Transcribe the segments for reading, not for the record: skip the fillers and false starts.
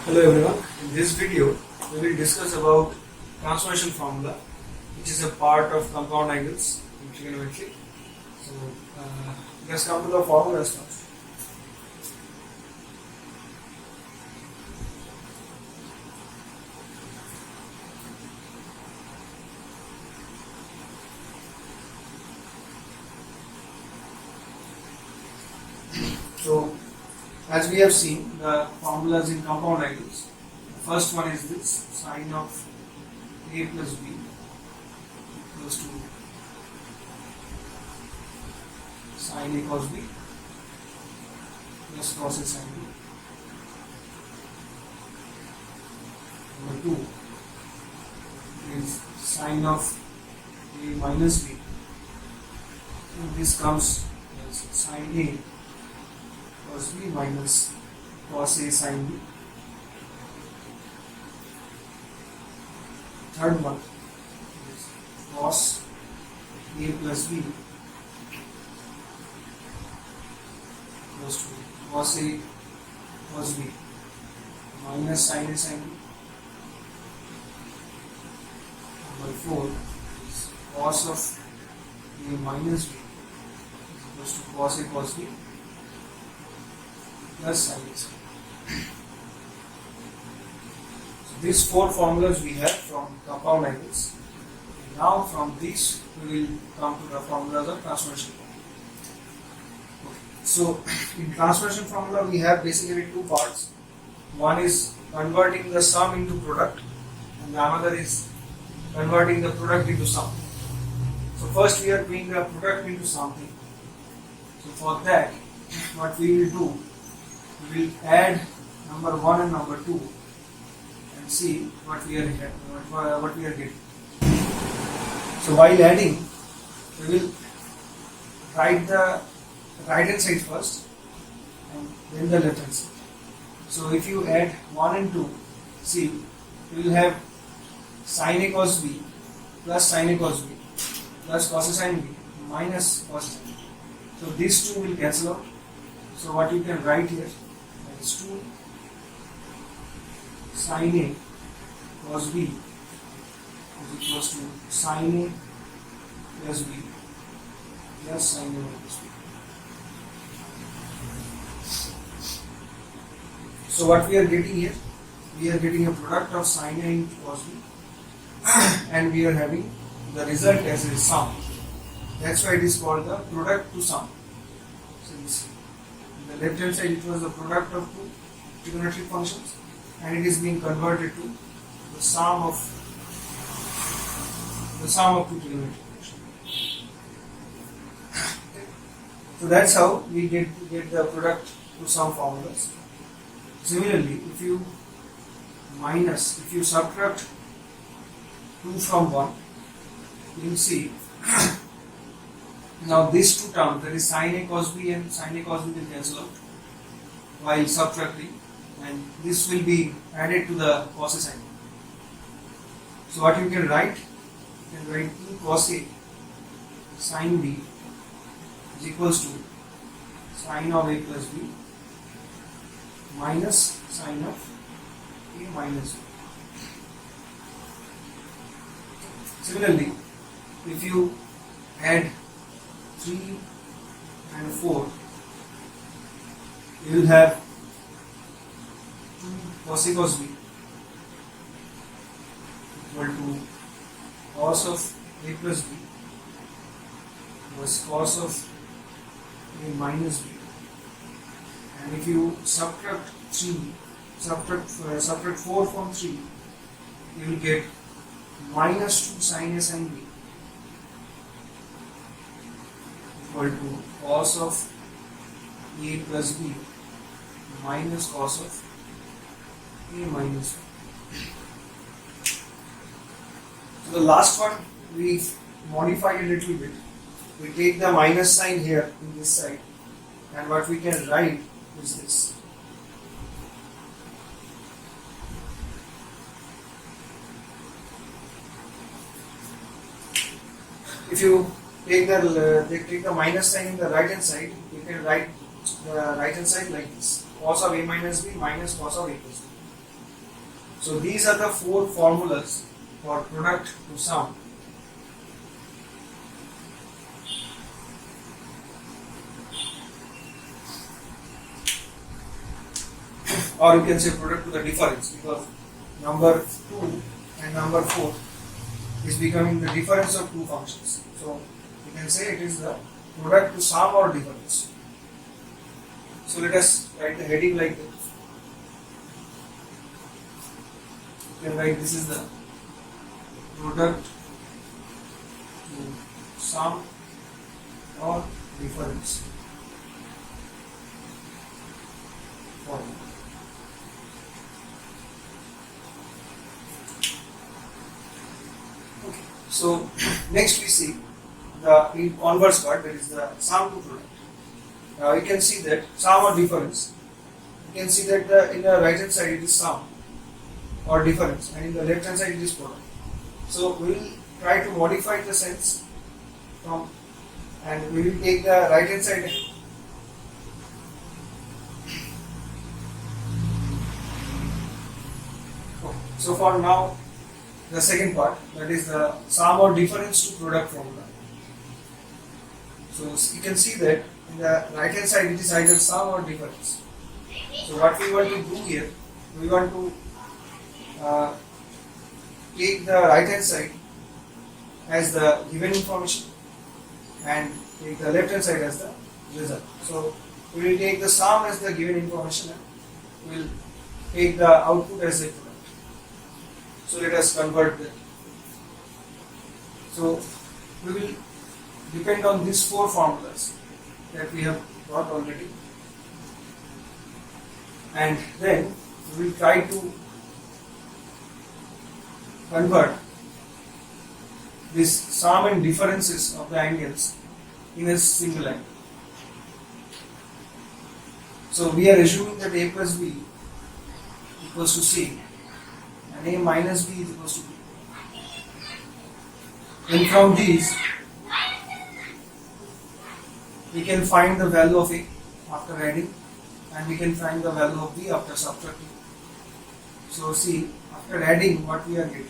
Hello everyone. In this video, we will discuss about transformation formula, which is a part of compound angles in trigonometry. So, let's come to the formulas first. So, as we have seen the formulas in compound angles, the first one is this: sine of a plus b equals to sine a cos b plus cos a sin b. Number 2 is sine of a minus b, and this comes as sine a cos b minus cos a sin b. Third one is cos a plus b equals to cos a cos b minus sin a sin b. Number 4 is cos of a minus b equals to cos a cos b plus sin a sin b. So these four formulas we have from compound angles. Now from these we will come to the formulas of transformation formula. Okay. So in transformation formula we have basically two parts. One is converting the sum into product, and the another is converting the product into sum. So first we are doing the product into something. So for that, what we will do, we will add number 1 and number 2 and see what we are getting. So while adding, we will write the right hand side first and then the left hand side. So if you add 1 and 2, see, we will have sin a cos b plus sin a cos b plus cos a sin b minus cos a sin b. So these two will cancel out. So what you can write here is 2 sin a cos b is equals to sin a plus b plus sin a minus b. So what we are getting here, we are getting a product of sin a into cos b, and we are having the result as a sum. That's why it is called the product to sum. Since in the left hand side it was the product of two trigonometric functions, and it is being converted to the sum of two trigonometric functions. So that's how we get the product to sum formulas. Similarly, if you subtract 2 from 1, you will see now these two terms, that is sin a cos b and sin a cos b, will cancel out while subtracting, and this will be added to the cos a sin b. So what you can write, 2 cos a sin b is equals to sin of a plus b minus sin of a minus b. Similarly, if you add 3 and 4, you will have 2 cos a cos b equal to cos of a plus b plus cos of a minus b. And if you subtract 4 from 3, you will get minus 2 sin a sin b equal to cos of a plus b minus cos of a minus b. So the last one we modify a little bit. We take the minus sign here in this side, and what we can write is this. If you take the minus sign in the right hand side, you can write the right hand side like this: cos of a minus b minus cos of a plus b. So these are the four formulas for product to sum. Or you can say product to the difference, because number 2 and number 4 is becoming the difference of two functions. So you can say it is the product to sum or difference. So let us write the heading like this. You can write this is the product to sum or difference formula. Okay. So next we see the converse part, that is the sum to product. Now you can see that sum or difference. You can see that in the right hand side it is sum or difference, and in the left hand side it is product. So we will try to modify the sense from, and we will take the right hand side. So for now, the second part, that is the sum or difference to product formula. So you can see that in the right hand side it is either sum or difference. So what we want to do here, we want to take the right hand side as the given information and take the left hand side as the result. So we will take the sum as the given information and we will take the output as a product. So let us convert that. So we will depend on these four formulas that we have got already, and then we will try to convert this sum and differences of the angles in a single angle. So we are assuming that a plus b equals to c and a minus b is equals to b. Then from these we can find the value of a after adding, and we can find the value of b after subtracting. So see, after adding what we are getting,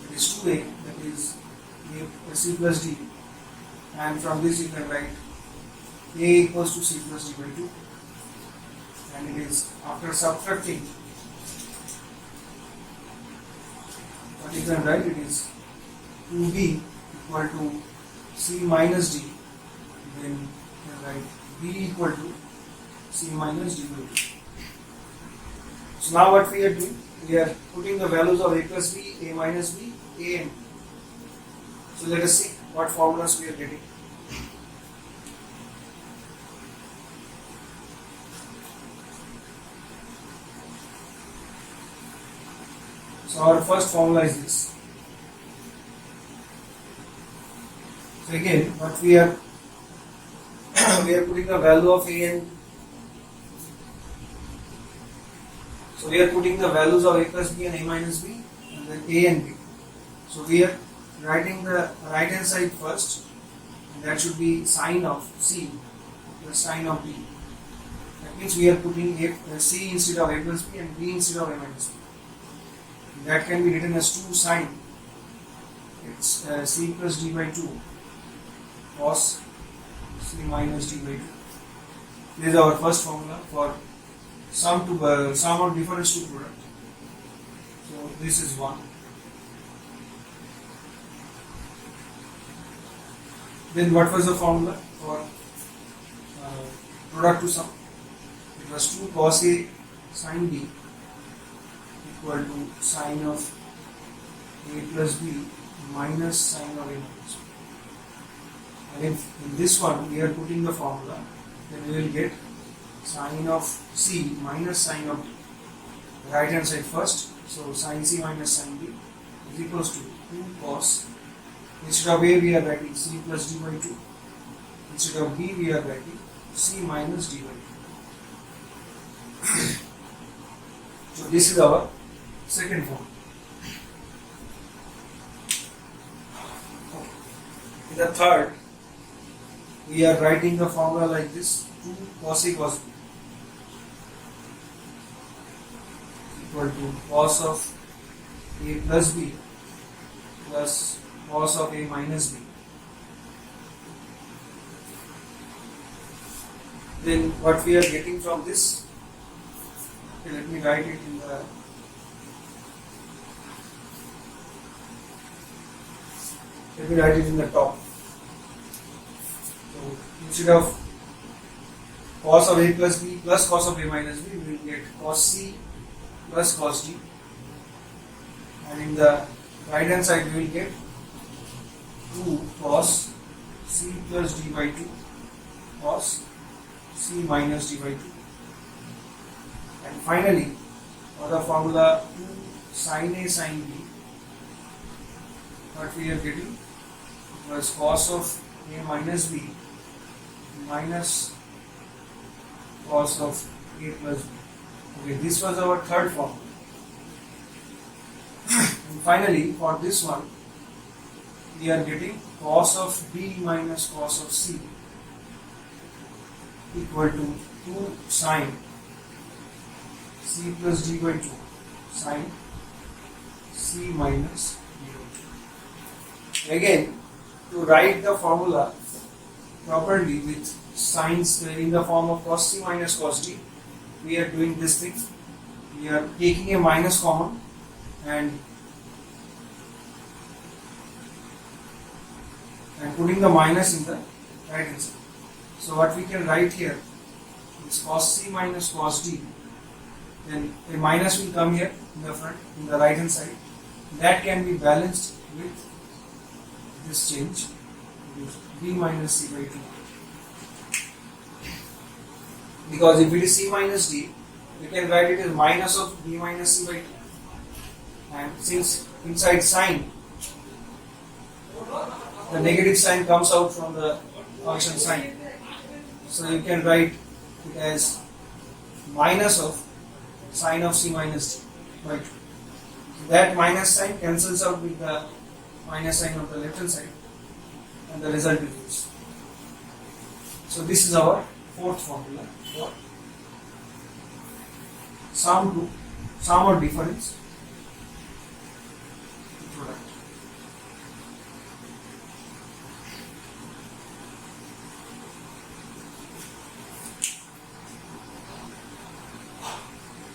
it is 2a, that is a c plus d, and from this you can write a equals to c plus d by 2, and it is after subtracting what you can write, it is 2b equal to c minus d, then you can write b equal to c minus d by 2. So now what we are doing, we are putting the values of a plus b, a minus b, a and b. So let us see what formulas we are getting. So our first formula is this. So again, what we are we are putting the value of a and so we are putting the values of a plus b and a minus b, and then a and b. So we are writing the right hand side first, and that should be sine of c plus sine of b. That means we are putting c instead of a plus b and b instead of a minus b. That can be written as 2 sine, it's c plus d by 2 cos c minus d by 2. This is our first formula for sum or difference to product. So this is one. Then what was the formula for product to sum? It was 2 cos a sin b equal to sine of a plus b minus sine of a minus b. And if in this one we are putting the formula, then we will get sine of c minus sine of b. Right hand side first, so sine c minus sine b is equals to 2 cos. Instead of a we are writing c plus d by 2. Instead of b we are writing c minus d by 2. So this is our second form. In the third, we are writing the formula like this: 2 cos A cos B equal to cos of a plus b plus cos of a minus b. Then what we are getting from this, okay, let me write it in the top. So instead of cos of a plus b plus cos of a minus b, we will get cos c plus cos d, and in the right hand side we will get 2 cos c plus d by 2 cos c minus d by 2, and finally for the formula 2 sin a sin b, what we are getting was cos of a minus b minus cos of a plus b. Okay, this was our third formula. And finally, for this one, we are getting cos of b minus cos of c equal to 2 sin c plus d by 2 sin c minus d by 2. Again, to write the formula properly with signs in the form of cos c minus cos d, we are doing this thing. We are taking a minus common and putting the minus in the right hand side. So what we can write here is cos c minus cos d. Then a minus will come here in the front, in the right hand side. That can be balanced with this change, b minus c by 2. Because if it is c minus d, we can write it as minus of b minus c by 2. And since inside sign, the negative sign comes out from the function sign, so you can write it as minus of sine of c minus d by 2. That minus sign cancels out with the minus sign of the left hand side, and the result is this. So this is our fourth formula for sum or difference product.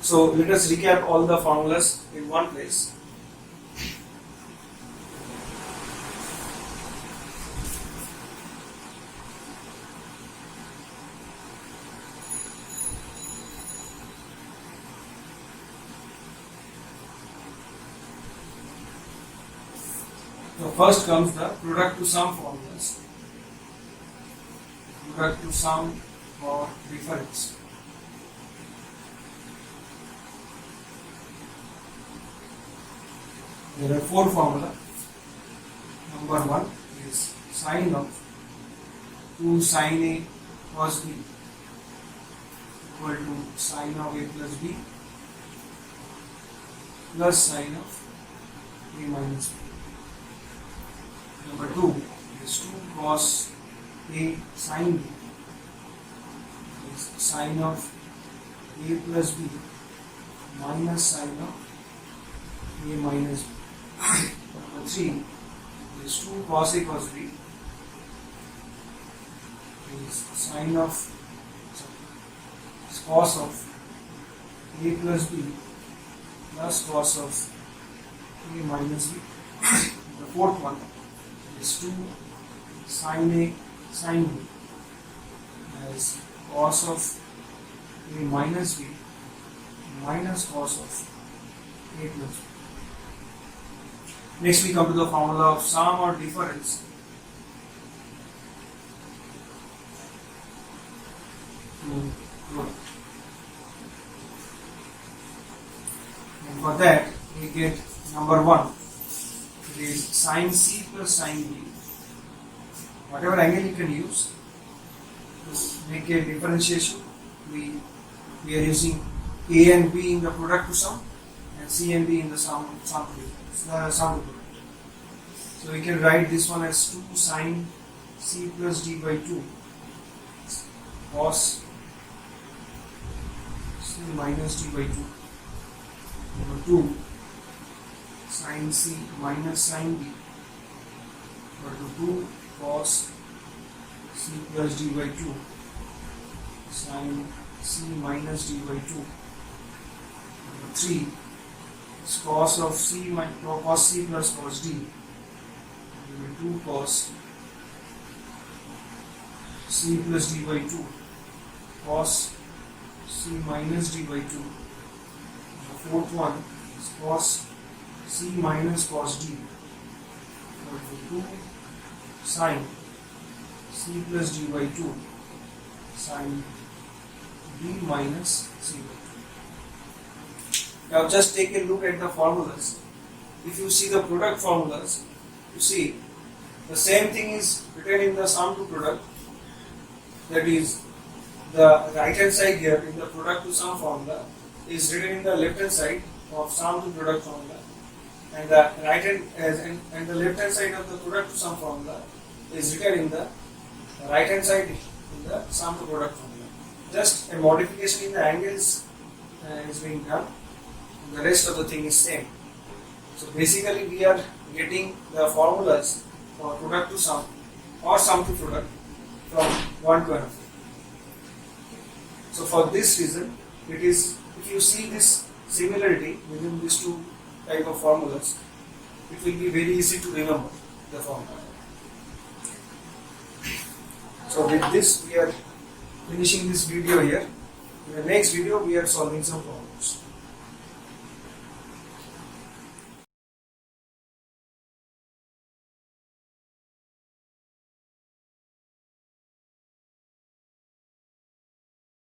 So let us recap all the formulas in one place. So first comes the product to sum formulas. Product to sum or difference. There are four formulas. Number one is sine of 2 sin a cos b equal to sine of a plus b plus sine of a minus b. Number two is 2 cos a sin b is sine of a plus b minus sine of a minus b. Number 3 is 2 cos a cos b is sine of cos of a plus b plus cos of a minus b. The fourth one is 2 sin a sin b as cos of a minus b minus cos of a plus b. Next we come to the formula of sum or difference. And for that we get number 1, it is sin c plus sin b. Whatever angle you can use to make a differentiation, we are using a and b in the product to sum and c and d in the sum to product. So we can write this one as 2 sin c plus d by 2 cos c minus d by 2 Number 2, sin C minus sin D equal to 2 cos C plus D by 2 sin C minus D by 2. Number 3 is cos of cos C plus cos D equal to 2 cos C plus D by 2 cos C minus D by 2. The fourth one is cos C minus cos D equal to 2 sin C plus D by 2 sin D minus C by 2. Now just take a look at the formulas. If you see the product formulas, you see the same thing is written in the sum to product. That is, the right hand side here in the product to sum formula is written in the left hand side of sum to product formula, and the right hand and the left hand side of the product to sum formula is written in the right hand side in the sum to product formula. Just a modification in the angles is being done. The rest of the thing is same. So basically we are getting the formulas for product to sum or sum to product from one to another. So for this reason, it is, if you see this similarity within these two type of formulas, it will be very easy to remember the formula. So with this we are finishing this video here. In the next video we are solving some problems.